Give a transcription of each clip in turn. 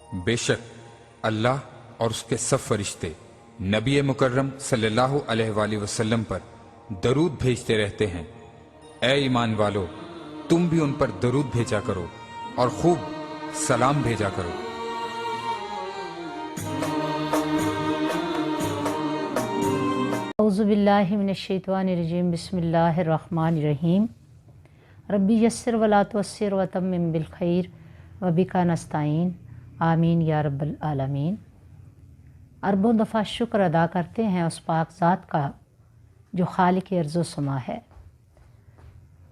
बेशक अल्लाह और उसके सब फरिश्ते नबी मुकर्रम सल्लल्लाहु अलैहि वसल्लम पर दरूद भेजते रहते हैं। ए ईमान वालो, तुम भी उन पर दरूद भेजा करो और खूब सलाम भेजा करो। औज़ु बिल्लाहि मिनश्शैतानिर्रजीम बिस्मिल्लाहिर्रहमानिर्रहीम रब्बी यस्सिर वला तुअस्सिर व तम्मिम बिल खैर व बिका नस्ताईन आमीन या रब्बल आलमीन। अरबों दफ़ा शुक्र अदा करते हैं उस पाक ज़ात का जो खालिक अर्ज़ व समा है,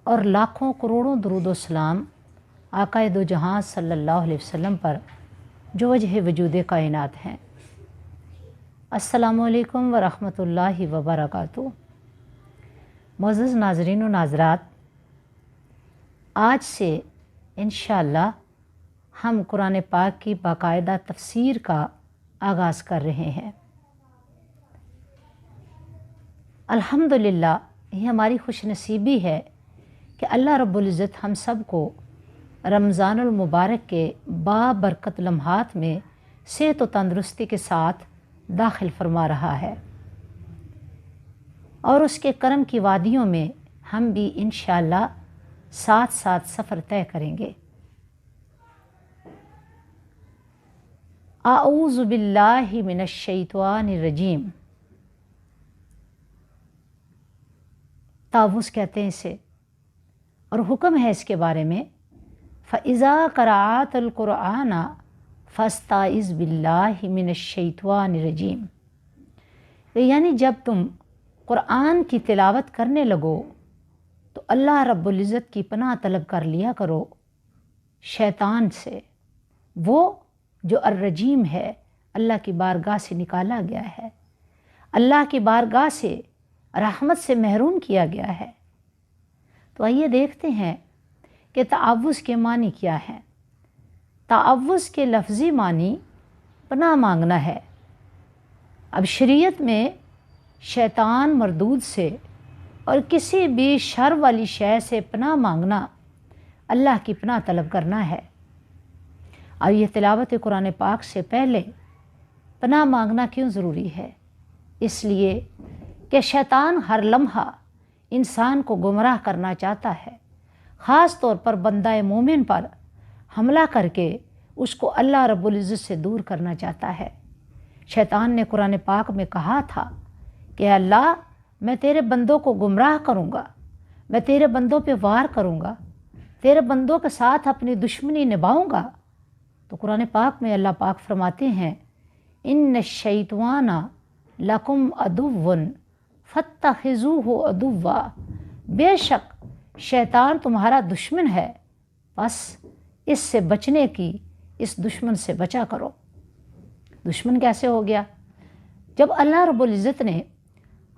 और लाखों करोड़ों दरूद व सलाम आक़ाए दो जहां सल्लल्लाहु अलैहि वसल्लम पर जो वजह वजूद कायनात हैं। अस्सलामु अलैकुम व रहमतुल्लाहि व बरकातुहू। मुअज़्ज़ज़ नाज़रीन व नाज़रात, आज से इंशाअल्लाह हम कुरान पाक की बाकायदा तफ़सीर का आगाज़ कर रहे हैं। अल्हम्दुलिल्लाह, ये हमारी खुशनसीबी है कि अल्लाह रब्बुल इज़्ज़त हम सब को रमज़ानुल मुबारक के बाबरकत लम्हात में सेहत व तंदुरुस्ती के साथ दाखिल फरमा रहा है, और उसके करम की वादियों में हम भी इंशाअल्लाह साथ साथ सफ़र तय करेंगे। आऊज़ु बिल्लाहि मिनश्शैतानिर्रजीम। तावुज़ कहते हैं इसे, और हुक्म है इसके बारे में फ़इज़ा क़राअतल क़ुरआना फ़स्ताइज़ बिल्लाहि मिनश्शैतानिर्रजीम। यानी जब तुम कुरान की तिलावत करने लगो तो अल्लाह रब्बुल इज़्ज़त की पनाह तलब कर लिया करो शैतान से, वो जो अर्रजीम है, अल्लाह की बारगाह से निकाला गया है, अल्लाह की बारगाह से रहमत से महरूम किया गया है। तो आइए देखते हैं कि ताअव्वुज़ के मानी क्या हैं। ताअव्वुज़ के लफ्ज़ी मानी पनाह मांगना है। अब शरीयत में शैतान मरदूद से और किसी भी शर वाली शय से पनाह मांगना अल्लाह की पनाह तलब करना है। और यह तिलावत कुरान पाक से पहले पनाह मांगना क्यों ज़रूरी है? इसलिए कि शैतान हर लम्हा इंसान को गुमराह करना चाहता है, ख़ास तौर पर बंदा मोमिन पर हमला करके उसको अल्लाह रब्बुल इज़्ज़त से दूर करना चाहता है। शैतान ने कुरान पाक में कहा था कि अल्लाह, मैं तेरे बंदों को गुमराह करूँगा, मैं तेरे बंदों पे वार करूँगा, तेरे बंदों के साथ अपनी दुश्मनी निभाऊँगा। तो कुरान पाक में अल्लाह पाक फरमाते हैं, इन्न शैताना लकुम अदुव्वन फत्तखिज़ूहु अदुव्वा। बेशक शैतान तुम्हारा दुश्मन है, बस इससे बचने की, इस दुश्मन से बचा करो। दुश्मन कैसे हो गया? जब अल्लाह रब्बुल इज़्ज़त ने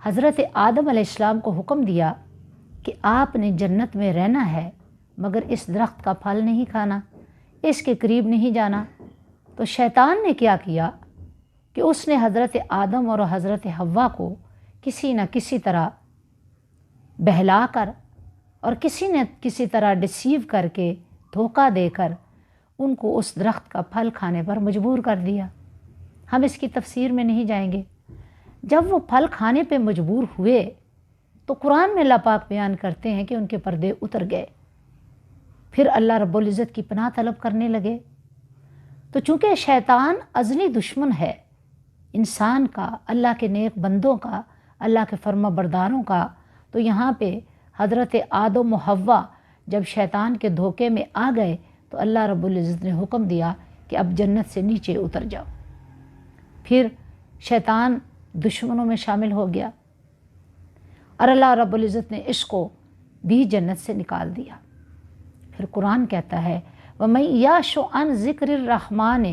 हज़रत आदम अलैहिस्सलाम को हुक्म दिया कि आपने जन्नत में रहना है, मगर इस दरख्त का फल नहीं खाना, इसके करीब नहीं जाना, तो शैतान ने क्या किया कि उसने हज़रत आदम और हज़रत हव्वा को किसी न किसी तरह बहला कर और किसी न किसी तरह डिसीव करके, धोखा देकर उनको उस दरख्त का फल खाने पर मजबूर कर दिया। हम इसकी तफसीर में नहीं जाएंगे। जब वो फल खाने पे मजबूर हुए तो कुरान में अल्लाह पाक बयान करते हैं कि उनके पर्दे उतर गए। फिर अल्लाह रब्बुल इज़्ज़त की पनाह तलब करने लगे। तो चूँकि शैतान अज़ली दुश्मन है इंसान का, अल्लाह के नेक बंदों का, अल्लाह के फर्मा बरदारों का, तो यहाँ पे हज़रत आदम व हव्वा जब शैतान के धोखे में आ गए तो अल्लाह रब्बुल इज़्ज़त ने हुक्म दिया कि अब जन्नत से नीचे उतर जाओ। फिर शैतान दुश्मनों में शामिल हो गया और अल्लाह रब्बुल इज़्ज़त ने इसको भी जन्नत से निकाल दिया। फिर कुरान कहता है, वमन याशु अन ज़िक्रिर रहमान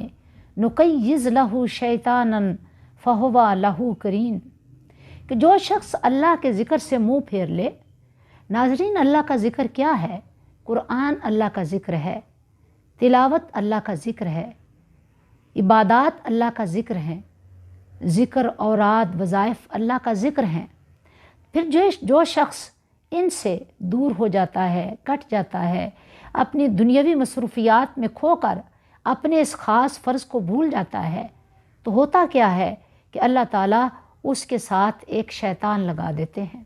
नुक़य्यिज़ लहू शैतानन फ़हुवा लहू करीन। कि जो शख्स अल्लाह के ज़िक्र से मुँह फेर ले। नाज़रीन, अल्लाह का ज़िक्र क्या है? कुरान अल्लाह का ज़िक्र है, तिलावत अल्लाह का ज़िक्र है, इबादात अल्लाह का ज़िक्र है, ज़िक्र औराद वज़ाइफ अल्लाह का ज़िक्र हैं। फिर जो शख्स इनसे दूर हो जाता है, कट जाता है, अपनी दुनियावी मसरूफ़ियात में खोकर اپنے اس خاص فرض کو بھول جاتا ہے تو ہوتا کیا ہے کہ اللہ تعالیٰ اس کے ساتھ ایک شیطان لگا دیتے ہیں۔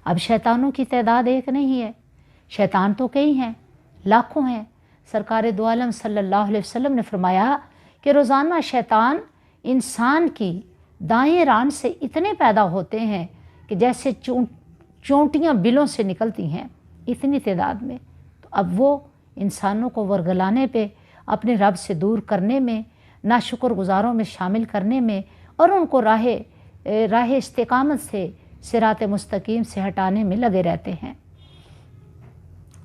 اب شیطانوں کی تعداد ایک نہیں ہے، شیطان تو کئی ہیں، لاکھوں ہیں۔ سرکار دو عالم صلی اللہ علیہ وسلم نے فرمایا کہ روزانہ شیطان انسان کی دائیں ران سے اتنے پیدا ہوتے ہیں کہ جیسے چونٹیاں بلوں سے نکلتی ہیں، اتنی تعداد میں۔ تو اب وہ انسانوں کو ورگلانے پہ، اپنے رب سے دور کرنے میں، ناشکر گزاروں میں شامل کرنے میں اور ان کو راہ استقامت سے، صراط مستقیم سے ہٹانے میں لگے رہتے ہیں۔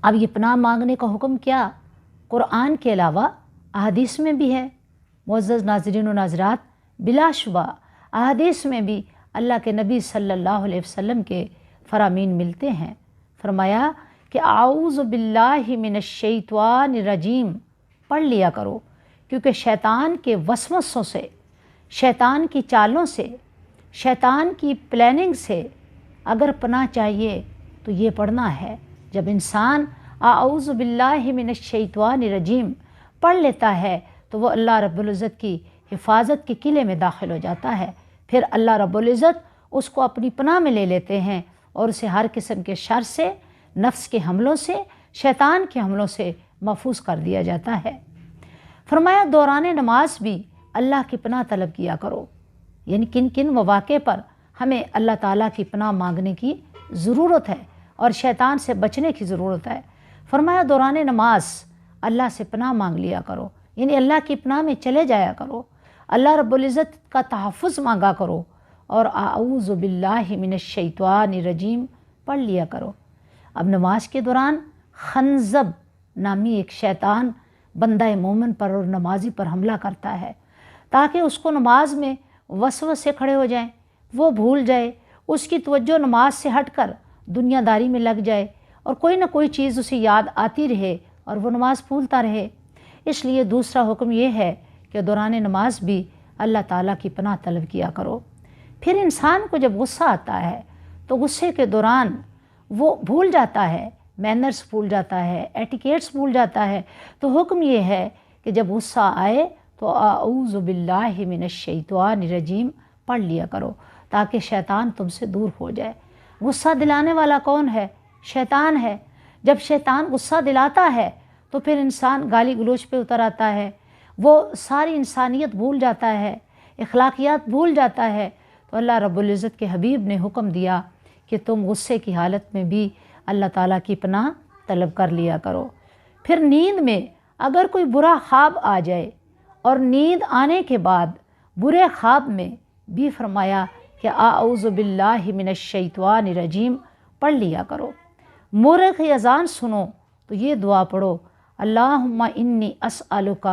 اب یہ پناہ مانگنے کا حکم کیا قرآن کے علاوہ احادیث میں بھی ہے۔ معزز ناظرین و ناظرات، بلا شبہ احادیث میں بھی اللہ کے نبی صلی اللہ علیہ وسلم کے فرامین ملتے ہیں۔ فرمایا کہ اعوذ باللہ من الشیطان الرجیم پڑھ لیا کرو، کیونکہ شیطان کے وسوسوں سے، شیطان کی چالوں سے، شیطان کی پلاننگ سے اگر پناہ چاہیے تو یہ پڑھنا ہے۔ جب انسان اعوذ باللہ من الشیطان الرجیم پڑھ لیتا ہے تو وہ اللہ رب العزت کی حفاظت کے قلعے میں داخل ہو جاتا ہے۔ پھر اللہ رب العزت اس کو اپنی پناہ میں لے لیتے ہیں اور اسے ہر قسم کے شر سے، نفس کے حملوں سے، شیطان کے حملوں سے محفوظ کر دیا جاتا ہے۔ فرمایا دوران نماز بھی اللہ کی پناہ طلب کیا کرو، یعنی کن کن مواقع پر ہمیں اللہ تعالیٰ کی پناہ مانگنے کی ضرورت ہے اور شیطان سے بچنے کی ضرورت ہے۔ فرمایا دوران نماز اللہ سے پناہ مانگ لیا کرو، یعنی اللہ کی پناہ میں چلے جایا کرو، اللہ رب العزت کا تحفظ مانگا کرو اور اعوذ باللہ من الشیطان الرجیم پڑھ لیا کرو۔ اب نماز کے دوران خنزب نامی ایک شیطان بندہ مومن پر اور نمازی پر حملہ کرتا ہے تاکہ اس کو نماز میں وسوسے کھڑے ہو جائیں، وہ بھول جائے، اس کی توجہ نماز سے ہٹ کر دنیا داری میں لگ جائے اور کوئی نہ کوئی چیز اسے یاد آتی رہے اور وہ نماز بھولتا رہے۔ اس لیے دوسرا حکم یہ ہے کہ دوران نماز بھی اللہ تعالیٰ کی پناہ طلب کیا کرو۔ پھر انسان کو جب غصہ آتا ہے تو غصے کے دوران وہ بھول جاتا ہے، مینرز بھول جاتا ہے، ایٹیکیٹس بھول جاتا ہے، تو حکم یہ ہے کہ جب غصہ آئے تو اعوذ باللہ من الشیطان الرجیم پڑھ لیا کرو تاکہ شیطان تم سے دور ہو جائے۔ غصہ دلانے والا کون ہے؟ شیطان ہے۔ جب شیطان غصہ دلاتا ہے تو پھر انسان گالی گلوچ پہ اتر آتا ہے، وہ ساری انسانیت بھول جاتا ہے، اخلاقیات بھول جاتا ہے۔ تو اللہ رب العزت کے حبیب نے حکم دیا کہ تم غصے کی حالت میں بھی اللہ تعالیٰ کی پناہ طلب کر لیا کرو۔ پھر نیند میں اگر کوئی برا خواب آ جائے اور نیند آنے کے بعد برے خواب میں بھی فرمایا کہ اعوذ باللہ من الشیطان الرجیم پڑھ لیا کرو۔ مورخ کی اذان سنو تو یہ دعا پڑھو، اللہم انی اسألک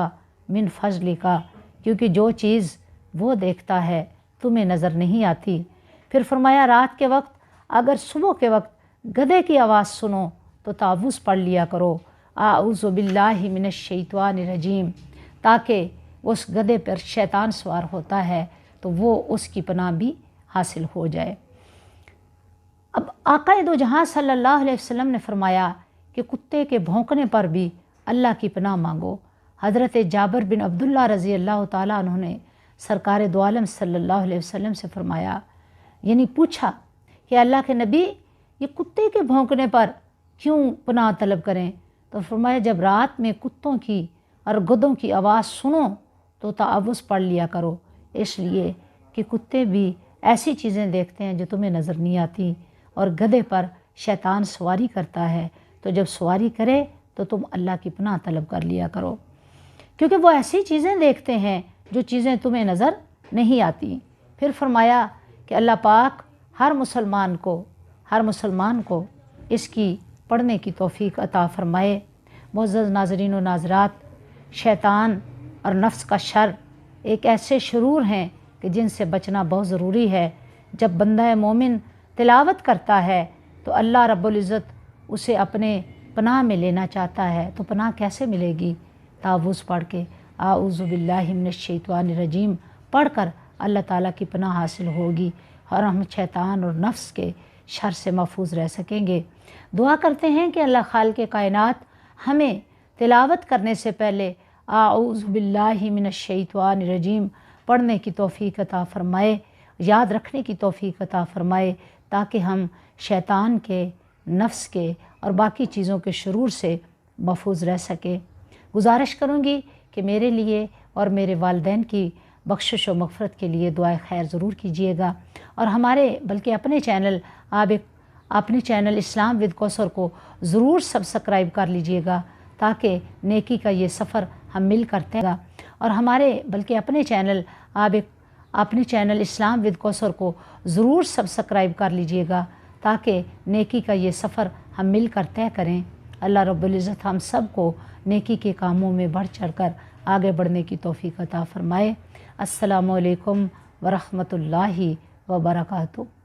من فضلک، کیونکہ جو چیز وہ دیکھتا ہے تمہیں نظر نہیں آتی۔ پھر فرمایا رات کے وقت اگر صبح کے وقت گدھے کی آواز سنو تو تعوذ پڑھ لیا کرو، اعوذ باللہ من الشیطان الرجیم، تاکہ اس گدھے پر شیطان سوار ہوتا ہے تو وہ اس کی پناہ بھی حاصل ہو جائے۔ اب آقا دو جہاں صلی اللہ علیہ وسلم نے فرمایا کہ کتے کے بھونکنے پر بھی اللہ کی پناہ مانگو۔ حضرت جابر بن عبداللہ رضی اللہ تعالیٰ عنہ نے سرکار دو عالم صلی اللہ علیہ وسلم سے فرمایا، یعنی پوچھا کہ اللہ کے نبی یہ کتے کے بھونکنے پر کیوں پناہ طلب کریں؟ تو فرمایا جب رات میں کتوں کی اور گدھوں کی آواز سنو تو تعوذ پڑھ لیا کرو، اس لیے کہ کتے بھی ایسی چیزیں دیکھتے ہیں جو تمہیں نظر نہیں آتی، اور گدھے پر شیطان سواری کرتا ہے، تو جب سواری کرے تو تم اللہ کی پناہ طلب کر لیا کرو، کیونکہ وہ ایسی چیزیں دیکھتے ہیں جو چیزیں تمہیں نظر نہیں آتی۔ پھر فرمایا کہ اللہ پاک ہر مسلمان کو اس کی پڑھنے کی توفیق عطا فرمائے۔ معزز ناظرین و ناظرات، شیطان اور نفس کا شر ایک ایسے شرور ہیں کہ جن سے بچنا بہت ضروری ہے۔ جب بندہ مومن تلاوت کرتا ہے تو اللہ رب العزت اسے اپنے پناہ میں لینا چاہتا ہے، تو پناہ کیسے ملے گی؟ تعوذ پڑھ کے، اعوذ باللہ من الشیطان الرجیم پڑھ کر اللہ تعالیٰ کی پناہ حاصل ہوگی اور ہم شیطان اور نفس کے شر سے محفوظ رہ سکیں گے۔ دعا کرتے ہیں کہ اللہ خالق کائنات ہمیں تلاوت کرنے سے پہلے आऊज़ु बिल्लाहि मिनश्शैतानिर्रजीम पढ़ने की तौफ़ीक अता फ़रमाए, याद रखने की तौफ़ीक अता फ़रमाए, ताकि हम शैतान के, नफ्स के और बाकी चीज़ों के शुरूर से महफूज रह सके। गुजारिश करूँगी कि मेरे लिए और मेरे वालिदैन की बख्शिश व मग़फ़िरत के लिए दुआए खैर ज़रूर कीजिएगा, और हमारे बल्कि अपने चैनल इस्लाम विद कौसर को ज़रूर सब्सक्राइब कर लीजिएगा, ताकि नेकी का ये सफ़र हम मिल कर तय होगा। और हमारे बल्कि अपने चैनल इस्लाम विद कौसर को ज़रूर सब्सक्राइब कर लीजिएगा, ताकि नेकी का ये सफ़र हम मिल कर तय करें। अल्लाह रब्बुल इज़्ज़त हम सब को नेकी के कामों में बढ़ चढ़ कर आगे बढ़ने की तौफ़ीक अता फ़रमाए। अस्सलामु अलैकुम व रहमतुल्लाहि व बरकातुहू।